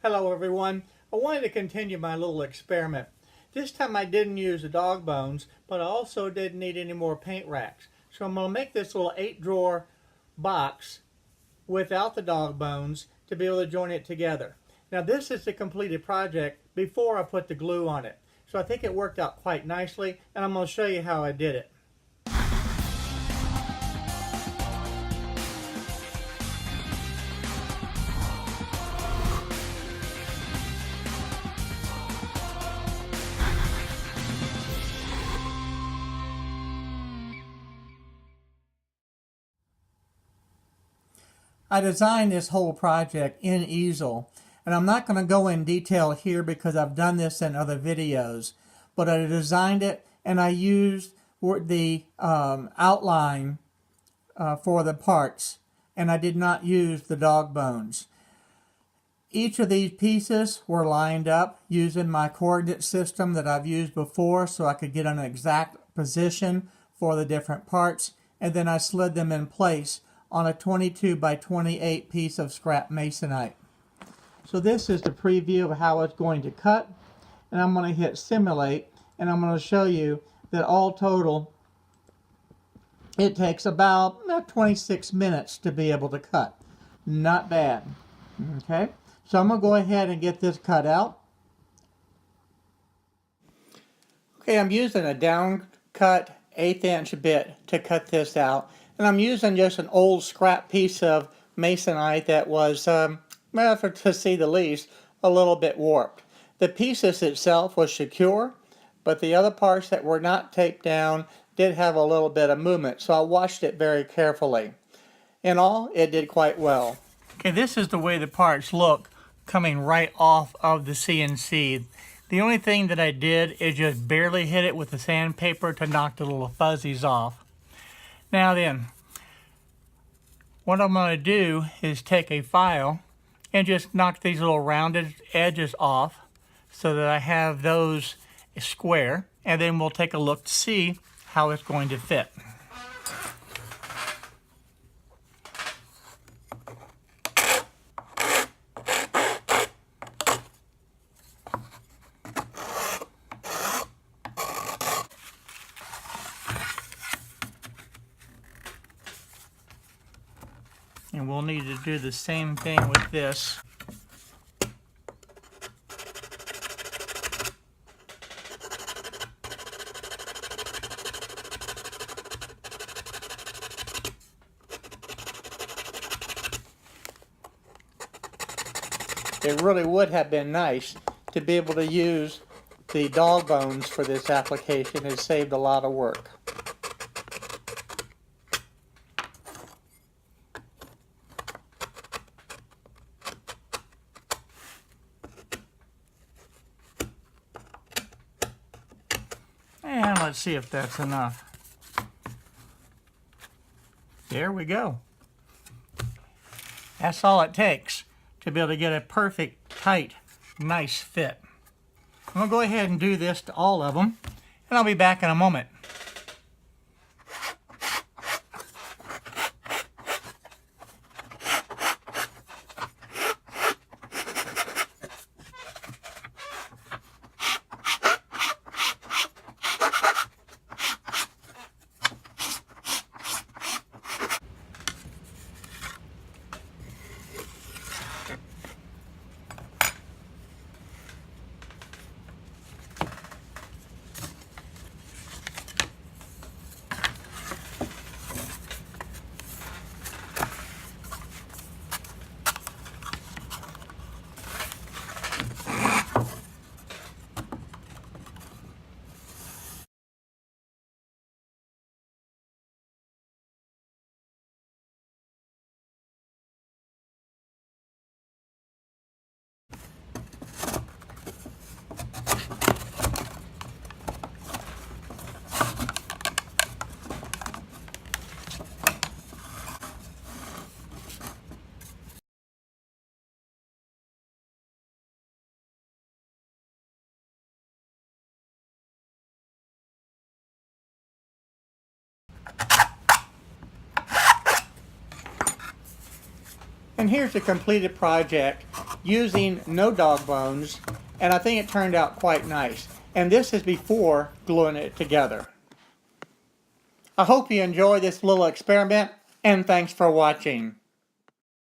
Hello everyone. I wanted to continue my little experiment. This time I didn't use the dog bones, but I also didn't need any more paint racks. So I'm going to make this little 8-drawer box without the dog bones to be able to join it together. Now this is the completed project before I put the glue on it. So I think it worked out quite nicely, and I'm going to show you how I did it. I designed this whole project in Easel, and I'm not going to go in detail here because I've done this in other videos, but I designed it and I used the outline for the parts, and I did not use the dog bones. Each of these pieces were lined up using my coordinate system that I've used before so I could get an exact position for the different parts, and then I slid them in place on a 22 by 28 piece of scrap masonite. So this is the preview of how it's going to cut, and I'm going to hit simulate, and I'm going to show you that all total it takes about 26 minutes to be able to cut. Not bad. Okay, so I'm going to go ahead and get this cut out. Okay, I'm using a down cut 1/8 inch bit to cut this out. And I'm using just an old scrap piece of masonite that was, to say the least, a little bit warped. The pieces itself was secure, but the other parts that were not taped down did have a little bit of movement, so I watched it very carefully. In all, it did quite well. Okay, this is the way the parts look coming right off of the CNC. The only thing that I did is just barely hit it with the sandpaper to knock the little fuzzies off. Now then, what I'm going to do is take a file and just knock these little rounded edges off so that I have those square, and then we'll take a look to see how it's going to fit. And we'll need to do the same thing with this. It really would have been nice to be able to use the dog bones for this application. It saved a lot of work. And let's see if that's enough. There we go. That's all it takes to be able to get a perfect, tight, nice fit. I'm going to go ahead and do this to all of them, and I'll be back in a moment. And here's the completed project using no dog bones, and I think it turned out quite nice. And this is before gluing it together. I hope you enjoy this little experiment, and thanks for watching.